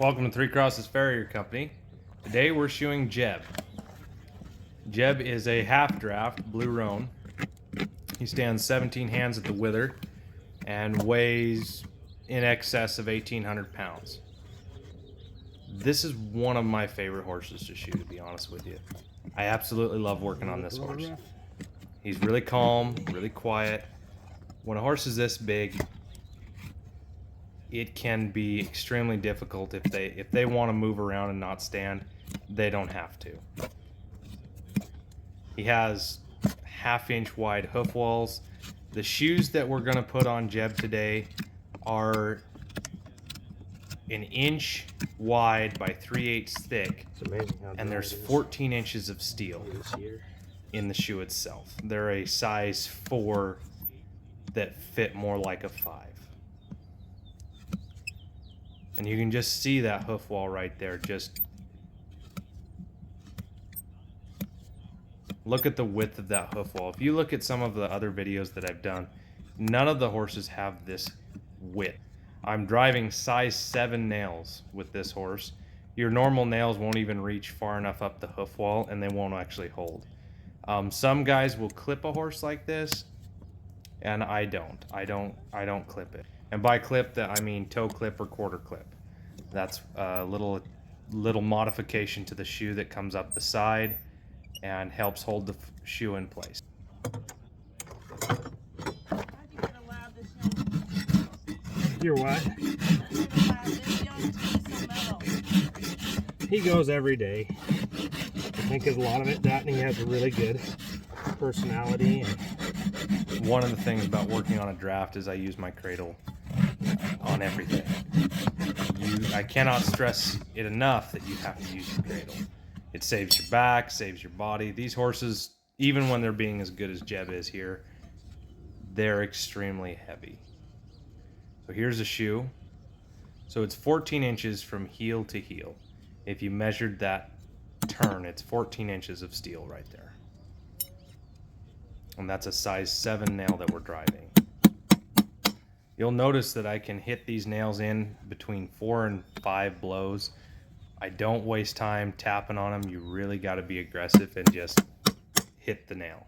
Welcome to Three Crosses Farrier Company. Today we're shoeing Jeb. Jeb is a half draft blue roan. He stands 17 hands at the wither and weighs in excess of 1,800 pounds. This is one of my favorite horses to shoe, to be honest with you. I absolutely love working on this horse. He's really calm, really quiet. When a horse is this big, it can be extremely difficult if they want to move around and not stand. They don't have to. He has half-inch wide hoof walls. The shoes that we're going to put on Jeb today are an inch wide by 3/8 thick, and there's 14 inches of steel in the shoe itself. They're a size 4 that fit more like a 5. And you can just see that hoof wall right there. Just look at the width of that hoof wall. If you look at some of the other videos that I've done, none of the horses have this width. I'm driving size 7 nails with this horse. Your normal nails won't even reach far enough up the hoof wall, and they won't actually hold. Some guys will clip a horse like this, and I don't clip it. And by clip, that I mean toe clip or quarter clip. That's a little modification to the shoe that comes up the side and helps hold the shoe in place. You're what? He goes every day. I think there's a lot of it that, and he has a really good personality. One of the things about working on a draft is I use my cradle on everything. I cannot stress it enough that you have to use your cradle. It saves your back, saves your body. These horses, even when they're being as good as Jeb is here, they're extremely heavy. So here's a shoe. So it's 14 inches from heel to heel. If you measured that turn, it's 14 inches of steel right there. And that's a size 7 nail that we're driving. You'll notice that I can hit these nails in between 4 and 5 blows. I don't waste time tapping on them. You really got to be aggressive and just hit the nail.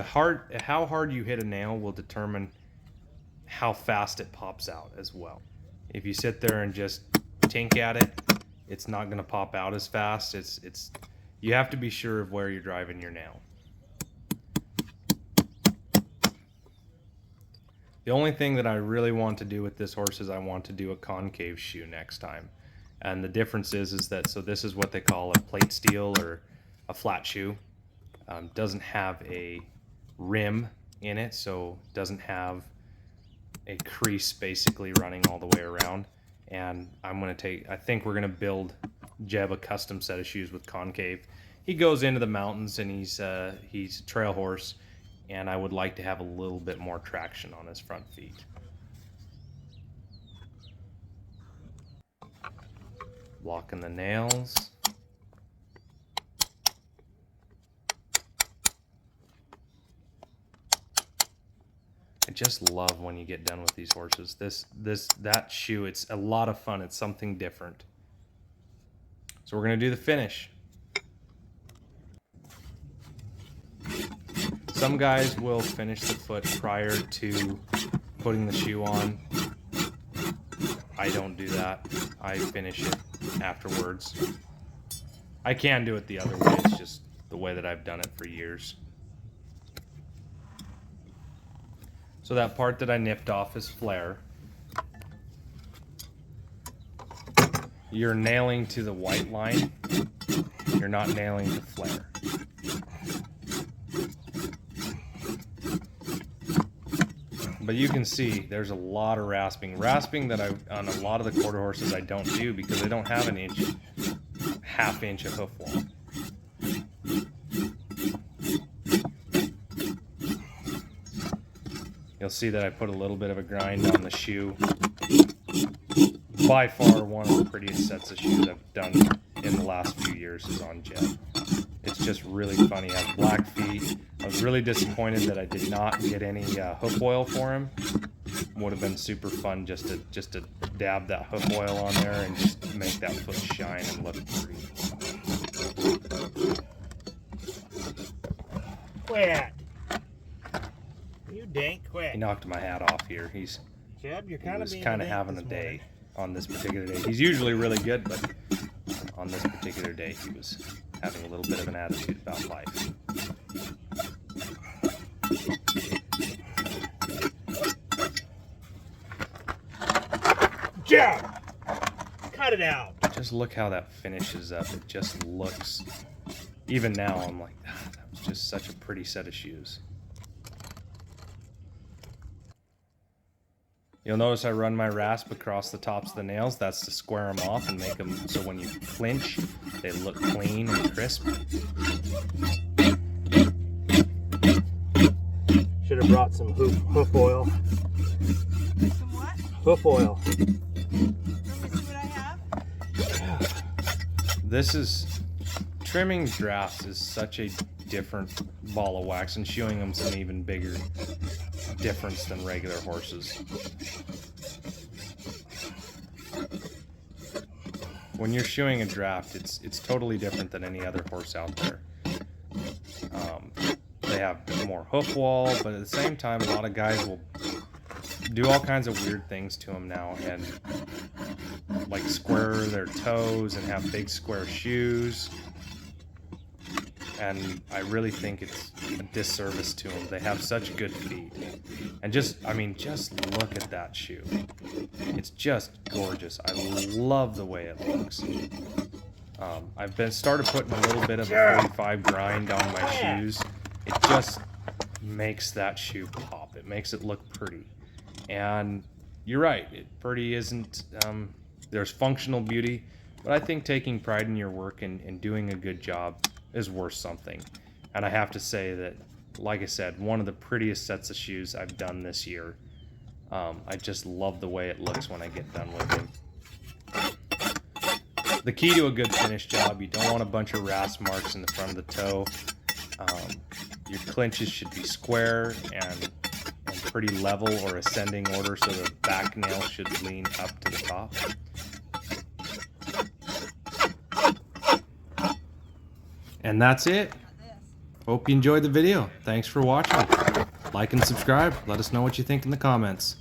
How hard you hit a nail will determine how fast it pops out as well. If you sit there and just tink at it, it's not going to pop out as fast. You have to be sure of where you're driving your nail. The only thing that I really want to do with this horse is I want to do a concave shoe next time. And the difference is that, so this is what they call a plate steel or a flat shoe. Doesn't have a rim in it, so doesn't have a crease basically running all the way around. And I think we're going to build Jeb a custom set of shoes with concave. He goes into the mountains and he's a trail horse, and I would like to have a little bit more traction on his front feet. Locking the nails. I just love when you get done with these horses. That shoe, it's a lot of fun. It's something different. So we're going to do the finish. Some guys will finish the foot prior to putting the shoe on. I don't do that. I finish it afterwards. I can do it the other way. It's just the way that I've done it for years. So that part that I nipped off is flare. You're nailing to the white line. You're not nailing to flare. But you can see there's a lot of rasping. Rasping that on a lot of the quarter horses I don't do because they don't have an half inch of hoof wall. You'll see that I put a little bit of a grind on the shoe. By far one of the prettiest sets of shoes I've done in the last few years is on Jeb. It's just really funny. I have black feet. I was really disappointed that I did not get any hoof oil for him. would have been super fun just to dab that hoof oil on there and just make that foot shine and look pretty. Quit. You dang quit. He knocked my hat off here. Jeb, you're He kind was of kind of having a day on this particular day. He's usually really good, but on this particular day, he was having a little bit of an attitude about life. Jeb, cut it out. Just look how that finishes up. It just looks, even now, I'm like, that was just such a pretty set of shoes. You'll notice I run my rasp across the tops of the nails. That's to square them off and make them so when you clinch, they look clean and crisp. Should have brought some hoof oil. Some what? Hoof oil. Let me see what I have. This is, trimming drafts is such a different ball of wax, and shoeing them's an even bigger difference than regular horses. When you're shoeing a draft, it's totally different than any other horse out there. They have more hoof wall, but at the same time, a lot of guys will do all kinds of weird things to them now, and like square their toes and have big square shoes. And I really think it's a disservice to them. They have such good feet. And just look at that shoe. It's just gorgeous. I love the way it looks. I've started putting a little bit of a 45 grind on my shoes. It just makes that shoe pop. It makes it look pretty. And you're right, pretty isn't, there's functional beauty, but I think taking pride in your work and doing a good job is worth something. And I have to say that, like I said, one of the prettiest sets of shoes I've done this year. I just love the way it looks when I get done with them. The key to a good finish job, you don't want a bunch of rasp marks in the front of the toe. Your clinches should be square and pretty level or ascending order, so the back nail should lean up to the top. And that's it. Hope you enjoyed the video. Thanks for watching. Like and subscribe. Let us know what you think in the comments.